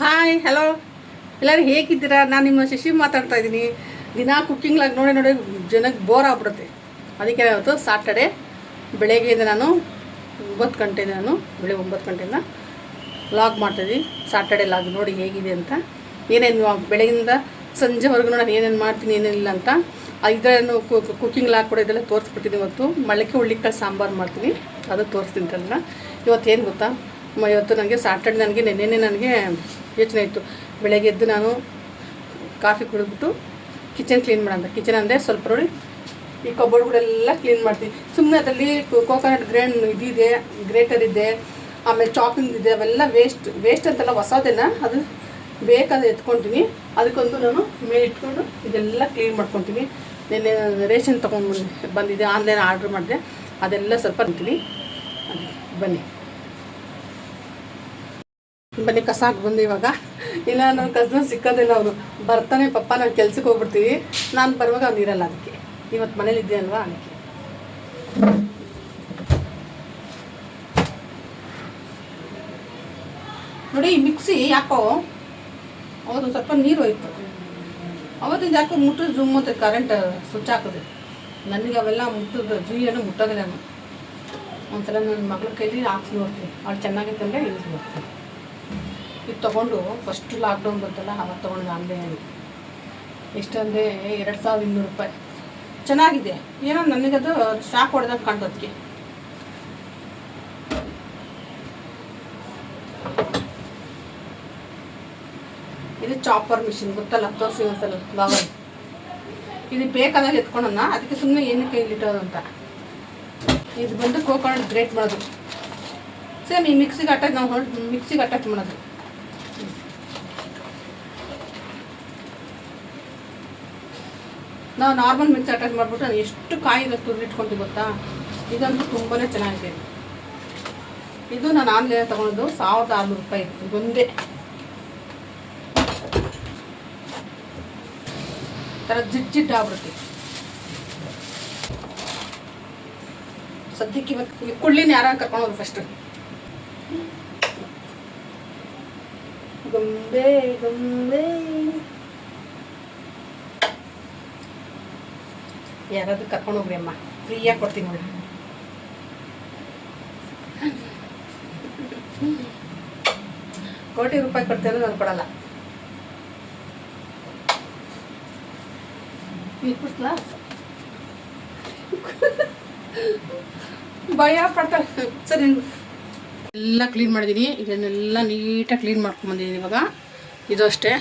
Hi hello ಎಲ್ಲರೂ ಹೇಗಿದ್ದೀರಾ? ನಾನು ನಿಮ್ಮ ಶಶಿ ಮಾತಾಡ್ತಾ ಇದ್ದೀನಿ. ದಿನ ಕುಕ್ಕಿಂಗ್ಲಾಗಿ ನೋಡಿ ಜನಕ್ಕೆ ಬೋರ್ ಆಗ್ಬಿಡುತ್ತೆ. ಅದಕ್ಕೆ ಇವತ್ತು ಸಾಟರ್ಡೆ ಬೆಳಗ್ಗೆಯಿಂದ ನಾನು 9 ಗಂಟೆಯಿಂದ ಬೆಳಗ್ಗೆ 9 ಗಂಟೆಯಿಂದ ಲಾಗ್ ಮಾಡ್ತಾಯಿದ್ದೀನಿ. ಸಾಟರ್ಡೆ ಲಾಗ್ ನೋಡಿ ಹೇಗಿದೆ ಅಂತ, ಏನೇನು ಬೆಳಗ್ಗಿಂದ ಸಂಜೆವರೆಗೂ ನಾನು ಏನೇನು ಮಾಡ್ತೀನಿ ಏನೇನಿಲ್ಲ ಅಂತ ಇದನ್ನು ಕುಕ್ಕಿಂಗ್ ಲಾಗ್ ಕೂಡ ಇದೆಲ್ಲ ತೋರಿಸ್ಬಿಡ್ತೀನಿ. ಇವತ್ತು ಮೊಳಕೆ ಹುಳ್ಳಿಕಾಳು ಸಾಂಬಾರು ಮಾಡ್ತೀನಿ, ಅದು ತೋರಿಸ್ತೀನಿ. ಇವತ್ತು ಏನು ಗೊತ್ತಾ, ಇವತ್ತು ನನಗೆ ಸಾಟರ್ಡೆ ನೆನ್ನೆ ನನಗೆ ಯೋಚನೆ ಇತ್ತು. ಬೆಳಗ್ಗೆ ಎದ್ದು ನಾನು ಕಾಫಿ ಕುಡಿದ್ಬಿಟ್ಟು ಕಿಚನ್ ಕ್ಲೀನ್ ಮಾಡೋಣ. ಕಿಚನ್ ಅಂದರೆ ಸ್ವಲ್ಪ ನೋಡಿ ಈ ಕಬೋರ್ಡ್ಗಳೆಲ್ಲ ಕ್ಲೀನ್ ಮಾಡ್ತೀನಿ. ಸುಮ್ಮನೆ ಅದರಲ್ಲಿ ಕೋಕೋನಟ್ ಗ್ರೇಟರ್ ಇದೆ, ಆಮೇಲೆ ಚಾಪಿಂಗ್ ಇದೆ, ಅವೆಲ್ಲ ವೇಸ್ಟ್ ಅಂತೆಲ್ಲ ಹೊಸದೇನ ಅದು ಬೇಕಾದ್ರೆ ಎತ್ಕೊತೀನಿ. ಅದಕ್ಕೊಂದು ನಾನು ಮೇಲೆ ಇಟ್ಕೊಂಡು ಇದೆಲ್ಲ ಕ್ಲೀನ್ ಮಾಡ್ಕೊತೀನಿ. ನೆನ್ನೆ ರೇಷನ್ ತೊಗೊಂಡು ಬಂದಿದ್ದೆ, ಆನ್ಲೈನ್ ಆರ್ಡ್ರ್ ಮಾಡಿದೆ, ಅದೆಲ್ಲ ಸ್ವಲ್ಪ ಅಂತೀನಿ. ಬನ್ನಿ ಕಸ ಹಾಕಿ ಬಂದು ಇವಾಗ. ಇಲ್ಲ ನನ್ನ ಕಸ್ನ ಸಿಕ್ಕೋದಿಲ್ಲ, ಅವರು ಬರ್ತಾನೆ ಪಪ್ಪ ನಾನು ಕೆಲ್ಸಕ್ಕೆ ಹೋಗ್ಬಿಡ್ತೀವಿ, ನಾನು ಬರುವಾಗ ಅವ್ನು ಇರಲ್ಲ. ಅದಕ್ಕೆ ಇವತ್ತು ಮನೇಲಿದ್ದೆ ಅಲ್ವಾ, ಅದಕ್ಕೆ ನೋಡಿ ಈ ಮಿಕ್ಸಿ ಯಾಕೋ ಅವತ್ತು ಸ್ವಲ್ಪ ನೀರು ಹೋಯ್ತು. ಅವತ್ತಿಂದ ಯಾಕೋ ಮುಟ್ಟಿದ್ರೆ ಜುಮ್ ಮತ್ತು ಕರೆಂಟ್ ಸ್ವಿಚ್ ಹಾಕಿದೆ. ನನಗೆ ಅವೆಲ್ಲ ಮುಟ್ಟಿದ್ರೆ ಜುಯ್ಯನ್ನು ಮುಟ್ಟೋದಿಲ್ಲ. ನಾನು ಒಂದ್ಸಲ ನನ್ನ ಮಗಳ ಕೈಲಿ ಹಾಕ್ಸಿ ನೋಡ್ತೀನಿ, ಅವಳು ಚೆನ್ನಾಗೈತೆ ಅಂದರೆ ಯೂಸ್ ಮಾಡ್ತೀನಿ. ಇದು ತೊಗೊಂಡು ಫಸ್ಟ್ ಲಾಕ್ಡೌನ್ ಬಂತಲ್ಲ, ಅವಾಗ ತೊಗೊಂಡು ಆನ್ಲೈನಲ್ಲಿ ಎಷ್ಟಂದರೆ 2200 ರೂಪಾಯಿ. ಚೆನ್ನಾಗಿದೆ, ಏನೋ ನನಗದು ಶಾಕ್ ಹೊಡೆದಂಗೆ ಕಾಣ್ತದಕ್ಕೆ. ಇದು ಚಾಪರ್ ಮಿಷಿನ್ ಗೊತ್ತಲ್ಲ, ತೋರಿಸಿ ಒಂದ್ಸಲ ಲಾಗಲ್ಲಿ. ಇದು ಬೇಕಾದಾಗ ಎತ್ಕೊಳ್ಳೋಣ, ಅದಕ್ಕೆ ಸುಮ್ಮನೆ ಏನಕ್ಕೆ ಇಲ್ಲಿಟ್ಟೋದು ಅಂತ. ಇದು ಬಂದು ಕೋಕೋನಟ್ ಗ್ರೇಟ್ ಮಾಡೋದು, ಸೇಮ್ ಈ ಮಿಕ್ಸಿಗೆ ಅಟ್ಯಾಚ್ ಮಾಡೋದು. ನಾವು ನಾರ್ಮಲ್ ಮಿಕ್ಸಿ ಅಟ್ಯಾಚ್ ಮಾಡಿಬಿಟ್ಟು ನಾನು ಎಷ್ಟು ಕಾಯಿದೆ ತುರಿದಿಟ್ಕೊಂತೀವಿ ಗೊತ್ತಾ. ಇದಂತೂ ತುಂಬಾ ಚೆನ್ನಾಗಿದೆ. ಇದು ನಾನು ಆನ್ಲೈನ್ ತೊಗೊಂಡು 1600 ರೂಪಾಯಿ. ಇದೊಂದೇ ಥರ ಜಿಡ್ಜಿಡ್ ಆಗ್ಬಿಡುತ್ತೆ. ಸದ್ಯಕ್ಕೆ ಇವತ್ತು ಕುಳ್ಳಿನ ಯಾರು ಕರ್ಕೊಂಡೋದು ಫಸ್ಟ್. ಗೊಂಬೆ ಯಾರಾದ್ರೂ ಕರ್ಕೊಂಡೋಗ್ರಿ ಅಮ್ಮ, ಫ್ರೀಯಾಗಿ ಕೊಡ್ತೀನಿ ನೋಡಿ. ಕೋಟಿ ರೂಪಾಯಿ ಕೊಡ್ತೇನೆ, ನಾನು ಕೊಡಲ್ಲ. ಭಯ ಪಡ್ತಾರೆ. ಸರಿ, ಎಲ್ಲ ಕ್ಲೀನ್ ಮಾಡಿದ್ದೀನಿ. ಇದನ್ನೆಲ್ಲ ನೀಟಾಗಿ ಕ್ಲೀನ್ ಮಾಡ್ಕೊಂಬಂದಿದ್ದೀನಿ. ಇವಾಗ ಇದು ಅಷ್ಟೇ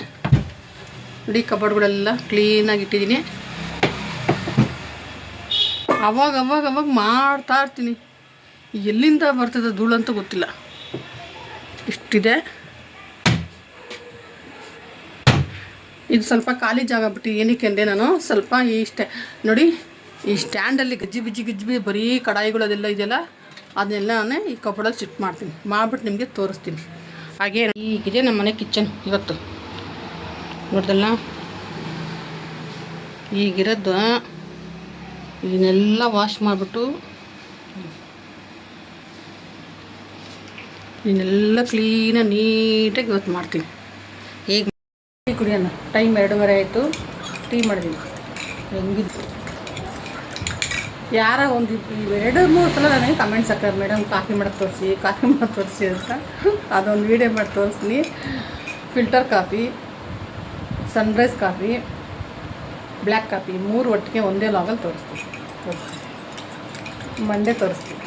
ನೋಡಿ, ಕಬೋರ್ಡ್ಗಳೆಲ್ಲ ಕ್ಲೀನಾಗಿ ಇಟ್ಟಿದ್ದೀನಿ. ಅವಾಗ ಮಾಡ್ತಾ ಇರ್ತೀನಿ. ಎಲ್ಲಿಂದ ಬರ್ತದೆ ಧೂಳು ಅಂತ ಗೊತ್ತಿಲ್ಲ, ಇಷ್ಟಿದೆ. ಇದು ಸ್ವಲ್ಪ ಖಾಲಿ ಜಾಗ ಬಿಟ್ಟು ಏನಕ್ಕೆ ಅಂದರೆ, ನಾನು ಸ್ವಲ್ಪ ನೋಡಿ ಈ ಸ್ಟ್ಯಾಂಡಲ್ಲಿ ಗಜ್ಜಿ ಬರೀ ಕಡಾಯಿಗಳದೆಲ್ಲ ಇದೆಯಲ್ಲ, ಅದನ್ನೆಲ್ಲ ನಾನು ಈ ಕಬೋರ್ಡಲ್ಲಿ ಶಿಫ್ಟ್ ಮಾಡ್ತೀನಿ. ಮಾಡಿಬಿಟ್ಟು ನಿಮಗೆ ತೋರಿಸ್ತೀನಿ. ಹಾಗೆ ಈಗಿದೆ ನಮ್ಮ ಮನೆ ಕಿಚನ್. ಇವತ್ತು ನೋಡ್ದಲ್ಲ ಈಗಿರೋದು. ಇದನ್ನೆಲ್ಲ ವಾಶ್ ಮಾಡಿಬಿಟ್ಟು ಇದನ್ನೆಲ್ಲ ಕ್ಲೀನಾಗಿ ನೀಟಾಗಿ ಇವತ್ತು ಮಾಡ್ತೀನಿ. ಹೇಗೆ ಟೀ ಕುಡಿಯೋಣ, ಟೈಮ್ 2:30 ಆಯಿತು. ಟೀ ಮಾಡಿದ್ದೀನಿ. ಹೆಂಗಿದ್ದು ಯಾರೋ ಒಂದು 2-3 ಸಲ ನನಗೆ ಕಮೆಂಟ್ಸ್ ಹಾಕೋರು, ಮೇಡಮ್ ಕಾಫಿ ಮಾಡೋದು ತೋರಿಸಿ ಅಂತ. ಅದೊಂದು ವೀಡಿಯೋ ಮಾಡಿ ತೋರಿಸ್ತೀನಿ. Filter coffee, Sunrise coffee, black coffee 3 ಒಟ್ಟಿಗೆ ಒಂದೇ ಲಾಗಲ್ಲಿ ತೋರಿಸ್ತೀನಿ. ಮಂಡೇ ತೋರಿಸ್ತೀನಿ.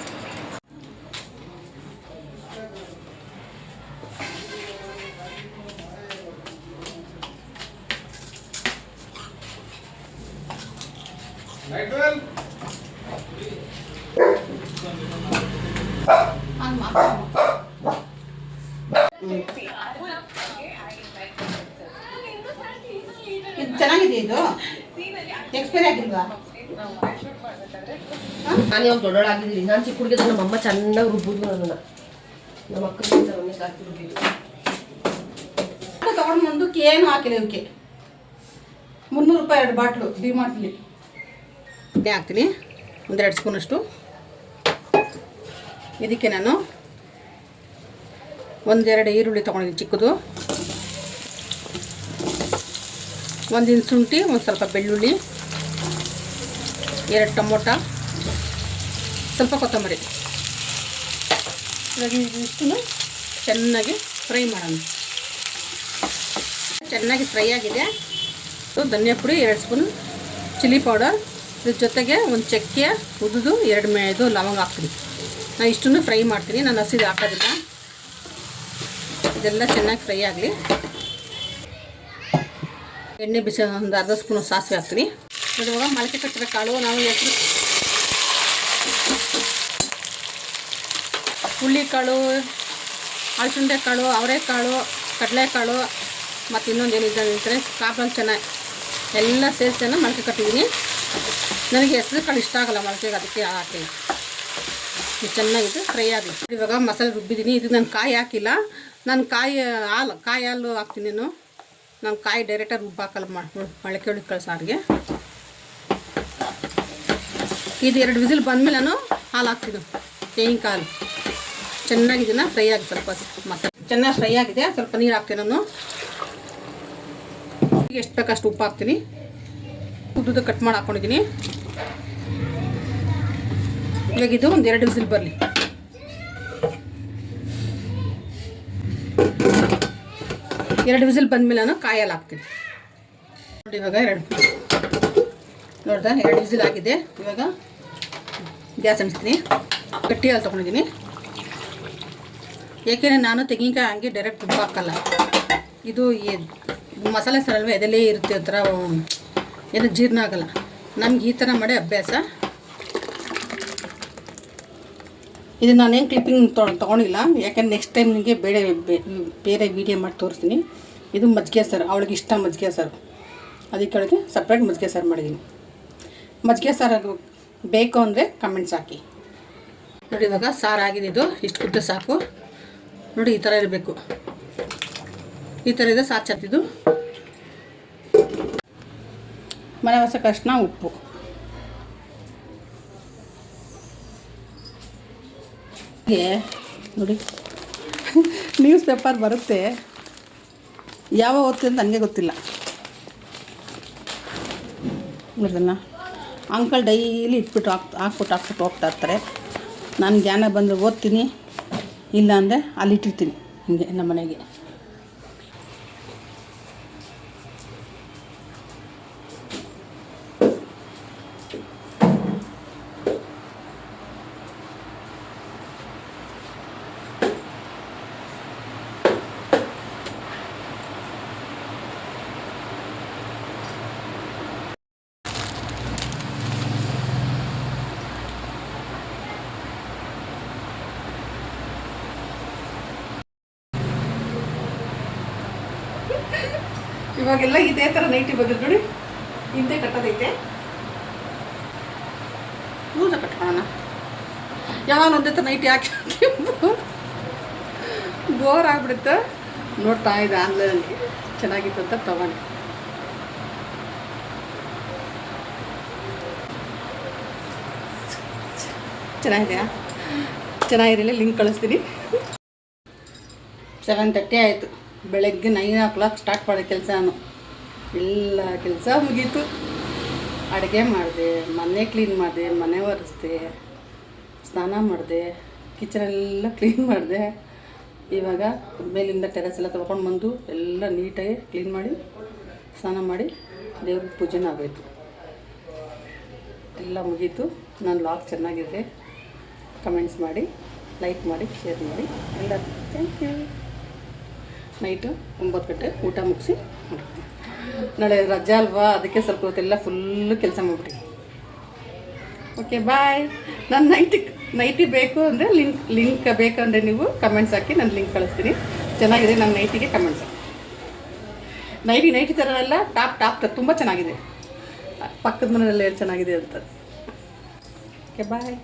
ಇದು ಚೆನ್ನಾಗಿದೆ. ಇದು ಎಕ್ಸ್ಪೈರಿ ಆಗಿಲ್ವಾ? ನಾನು ಇವಾಗ ದೊಡ್ಡೋಳಾಗಿದ್ದೀನಿ. ನಾನು ಚಿಕ್ಕ ಹುಡುಗಿದ್ರೆ ನಮ್ಮಮ್ಮ ಚೆನ್ನಾಗಿ ರುಬ್ಬಿದ್ಲು ಅದನ್ನು. ನಮ್ಮ ಅಕ್ಕನಿಂದ ಜಾಸ್ತಿ ರುಬ್ಬಿದ್ದು ತೊಗೊಂಡು ಮುಂದಕ್ಕೆ ಏನು ಹಾಕಿಲ್ಲ. ಇವಕ್ಕೆ 300 ರೂಪಾಯಿ 2 ಬಾಟ್ಲು ಡಿಮಾರ್ಟ್ಲಿ. ಹಾಕ್ತೀನಿ 1-2 ಸ್ಪೂನಷ್ಟು. ಇದಕ್ಕೆ ನಾನು 1-2 ಈರುಳ್ಳಿ ತೊಗೊಂಡಿದ್ದೀನಿ ಚಿಕ್ಕದು. ಒಂದು ಇಂಚು ಶುಂಠಿ, ಒಂದು ಸ್ವಲ್ಪ ಬೆಳ್ಳುಳ್ಳಿ, 2 ಟೊಮೊಟ, ಸ್ವಲ್ಪ ಕೊತ್ತಂಬರಿ. ಇವಾಗ ಇಷ್ಟನ್ನು ಚೆನ್ನಾಗಿ ಫ್ರೈ ಮಾಡೋಣ. ಚೆನ್ನಾಗಿ ಫ್ರೈ ಆಗಿದೆ. ಧನಿಯಾ ಪುಡಿ 2 ಸ್ಪೂನ್, ಚಿಲ್ಲಿ ಪೌಡರ್, ಇದ್ರ ಜೊತೆಗೆ ಒಂದು ಚಕ್ಕೆ ಉದ್ದು 2 ಲವಂಗ ಹಾಕ್ತೀನಿ. ನಾನು ಇಷ್ಟನ್ನು ಫ್ರೈ ಮಾಡ್ತೀನಿ, ನಾನು ಹಸಿದು ಹಾಕೋದಿಲ್ಲ. ಇದೆಲ್ಲ ಚೆನ್ನಾಗಿ ಫ್ರೈ ಆಗಲಿ. ಎಣ್ಣೆ ಬಿಸಿ ಒಂದು ಅರ್ಧ ಸ್ಪೂನು ಸಾಸಿವೆ ಹಾಕ್ತೀನಿ. ಇವಾಗ ಮೊಳಕೆ ಕಟ್ಟಿರೋ ಕಾಳು, ನಾವು ಹೆಸರು ಹುಳ್ಳಿಕಾಳು, ಅಲಸಂದೆ ಕಾಳು, ಅವರೆಕಾಳು, ಕಡಲೆಕಾಳು ಮತ್ತು ಇನ್ನೊಂದು ಏನಿದೆ ಅಂದರೆ ಕಾಳು ಚೆನ್ನಾಗಿ ಎಲ್ಲ ಸೇರಿಸಿ ಮೊಳಕೆ ಕಟ್ಟಿದ್ದೀನಿ. ನನಗೆ ಹೆಸರು ಕಾಳು ಇಷ್ಟ ಆಗೋಲ್ಲ ಮೊಳಕೆಗೆ, ಅದಕ್ಕೆ ಹಾಕ್ತೀನಿ. ಇದು ಚೆನ್ನಾಗಿದೆ ಫ್ರೈ ಆಗಲಿ. ಇವಾಗ ಮಸಾಲೆ ರುಬ್ಬಿದ್ದೀನಿ. ಇದು ನಾನು ಕಾಯಿ ಹಾಕಿಲ್ಲ, ನಾನು ಕಾಯಿ ಹಾಲು ಹಾಕ್ತೀನಿ. ನಾನು ಕಾಯಿ ಡೈರೆಕ್ಟಾಗಿ ರುಬ್ಬ ಹಾಕಲ್ಲ ಮೊಳಕೆ ಹುಳಿಕಾಳು ಸಾರಿಗೆ. ಇದು 2 ವಿಸಿಲ್ ಬಂದಮೇಲೆ ನಾನು ಹಾಲು ಹಾಕ್ತೀನಿ, ತೆಂಗಿನಕಾಯಿ ಹಾಲು. ಚೆನ್ನಾಗಿ ಇದನ್ನು ಫ್ರೈ ಆಗಿ ಸ್ವಲ್ಪ ಮಸಾಲೆ ಚೆನ್ನಾಗಿ ಫ್ರೈ ಆಗಿದೆ. ಸ್ವಲ್ಪ ನೀರು ಹಾಕ್ತೀನಿ. ನಾನು ಎಷ್ಟು ಬೇಕಷ್ಟು ಉಪ್ಪು ಹಾಕ್ತೀನಿ. ಉದ್ದುದ ಕಟ್ ಮಾಡಿ ಹಾಕ್ಕೊಂಡಿದ್ದೀನಿ. ಇವಾಗ ಇದು ಒಂದು 2 ವಿಸಿಲ್ ಬರಲಿ. ಎರಡು ವಿಸಿಲ್ ಬಂದಮೇಲೆ ನಾನು ಕಾಯಿ ಹಾಲು ಹಾಕ್ತೀನಿ. ನೋಡಿ ಇವಾಗ ನೋಡ್ದಾ 2 ವಿಸಿಲ್ ಆಗಿದೆ. ಇವಾಗ ಗ್ಯಾಸ್ ಅಂಟಿಸ್ತೀನಿ. ಗಟ್ಟಿ ಹಾಲು ತೊಗೊಂಡಿದ್ದೀನಿ. ಏಕೆಂದರೆ ನಾನು ತೆಂಗಿನಕಾಯಿ ಹಂಗೆ ಡೈರೆಕ್ಟ್ ತುಪ್ಪ ಹಾಕಲ್ಲ. ಇದು ಮಸಾಲೆ ಸಾರಲ್ವ, ಅದೆಲ್ಲೇ ಇರುತ್ತೆ, ಒಂಥರ ಏನು ಜೀರ್ಣ ಆಗೋಲ್ಲ. ನಮ್ಗೆ ಈ ಥರ ಮಾಡಿ ಅಭ್ಯಾಸ. ಇದು ನಾನೇನು ಕ್ಲಿಪ್ಪಿಂಗ್ ತೊಗೊಂಡಿಲ್ಲ, ಯಾಕೆಂದ್ರೆ ನೆಕ್ಸ್ಟ್ ಟೈಮ್ ನಿಮಗೆ ಬೇರೆ ವೀಡಿಯೋ ಮಾಡಿ ತೋರಿಸ್ತೀನಿ. ಇದು ಮಜ್ಜಿಗೆ ಸಾರು, ಅವಳಿಗೆ ಇಷ್ಟ ಮಜ್ಜಿಗೆ ಸಾರು, ಅದಕ್ಕೆ ಅವಳಿಗೆ ಸಪ್ರೇಟ್ ಮಜ್ಜಿಗೆ ಸಾರು ಮಾಡಿದ್ದೀನಿ. ಮಜ್ಜಿಗೆ ಸಾರು ಬೇಕು ಅಂದರೆ ಕಮೆಂಟ್ಸ್ ಹಾಕಿ. ನೋಡಿ ಇವಾಗ ಸಾರು ಆಗಿದೆ. ಇದು ಇಷ್ಟು ಕುದ್ದ ಸಾಕು. ನೋಡಿ ಈ ಥರ ಇರಬೇಕು. ಈ ಥರ ಇದೆ ಸಾರು ಚತ್ತಿದ್ದು. ಮನೆ ಹೊಸ ಕಷ್ಣ ಉಪ್ಪು. ನೋಡಿ ನ್ಯೂಸ್ ಪೇಪರ್ ಬರುತ್ತೆ, ಯಾವ ಓದ್ತೀನಿ ಅಂತ ನನಗೆ ಗೊತ್ತಿಲ್ಲ. ನೋಡಿದಲ್ಲ, ಅಂಕಲ್ ಡೈಲಿ ಇಟ್ಬಿಟ್ಟು ಹಾಕ್ಬಿಟ್ಟು ಹೋಗ್ತಾ ಇರ್ತಾರೆ. ನಾನು ಜ್ಞಾನ ಬಂದರೆ ಓದ್ತೀನಿ, ಇಲ್ಲ ಅಂದರೆ ಅಲ್ಲಿಟ್ಟಿರ್ತೀನಿ ಹಿಂಗೆ ನಮ್ಮ ಮನೆಗೆ. ಇವಾಗೆಲ್ಲ ಇದೇ ಥರ ನೈಟಿ ಬಂದಿದ್ದು ನೋಡಿ, ಹಿಂದೆ ಕಟ್ಟೋದೈತೆ. ಲೂಸ ಕಟ್ಕೊಳ್ಳೋಣ. ಯಾವಾಗ ಒಂದೇ ಥರ ನೈಟಿ ಹಾಕಿ ಬೋರ್ ಆಗ್ಬಿಡುತ್ತೆ. ನೋಡ್ತಾ ಇದೆ ಆನ್ಲೈನಲ್ಲಿ ಚೆನ್ನಾಗಿತ್ತು ಅಂತ ತಗೊಂಡು. ಚೆನ್ನಾಗಿದೆಯಾ? ಚೆನ್ನಾಗಿರಲಿ, ಲಿಂಕ್ ಕಳಿಸ್ತೀನಿ. 7:30 ಆಯಿತು. ಬೆಳಗ್ಗೆ 9 o'clock ಸ್ಟಾರ್ಟ್ ಮಾಡೋ ಕೆಲಸ. ನಾನು ಎಲ್ಲ ಕೆಲಸ ಮುಗೀತು. ಅಡುಗೆ ಮಾಡಿದೆ, ಮನೆ ಕ್ಲೀನ್ ಮಾಡಿದೆ, ಮನೆ ಒರೆಸ್ದೆ, ಸ್ನಾನ ಮಾಡಿದೆ, ಕಿಚನೆಲ್ಲ ಕ್ಲೀನ್ ಮಾಡಿದೆ. ಇವಾಗ ಮೇಲಿಂದ ಟೆರೆಸ್ ಎಲ್ಲ ತೊಳ್ಕೊಂಡು ಬಂದು ಎಲ್ಲ ನೀಟಾಗಿ ಕ್ಲೀನ್ ಮಾಡಿ ಸ್ನಾನ ಮಾಡಿ ದೇವ್ರಿಗೆ ಪೂಜೆನೂ ಆಗೋಯ್ತು. ಎಲ್ಲ ಮುಗೀತು. ನನ್ನ ವ್ಲಾಗ್ ಚೆನ್ನಾಗಿದೆ, ಕಮೆಂಟ್ಸ್ ಮಾಡಿ, ಲೈಕ್ ಮಾಡಿ, ಶೇರ್ ಮಾಡಿ ಎಲ್ಲ. Thank you. ನೈಟು 9 ಗಂಟೆ ಊಟ ಮುಗಿಸಿ ನಾಳೆ ರಜಾ ಅಲ್ವಾ, ಅದಕ್ಕೆ ಸ್ವಲ್ಪ ಹೊತ್ತೆಲ್ಲ ಫುಲ್ಲು ಕೆಲಸ ಮಾಡಿಬಿಡಿ. Okay bye. ನಾನು ನೈಟಿ ಬೇಕು ಅಂದರೆ ಲಿಂಕ್ ಬೇಕಂದರೆ ನೀವು ಕಮೆಂಟ್ಸ್ ಹಾಕಿ, ನಾನು ಲಿಂಕ್ ಕಳಿಸ್ತೀನಿ. ಚೆನ್ನಾಗಿದೆ ನನ್ನ ನೈಟಿಗೆ ಕಮೆಂಟ್ಸ್ ಹಾಕಿ. ನೈಟಿ ಥರ ಎಲ್ಲ ಟಾಪ್ ತುಂಬ ಚೆನ್ನಾಗಿದೆ. ಪಕ್ಕದ ಮನೆಯಲ್ಲ ಚೆನ್ನಾಗಿದೆ ಅಂತ. ಓಕೆ ಬಾಯ್.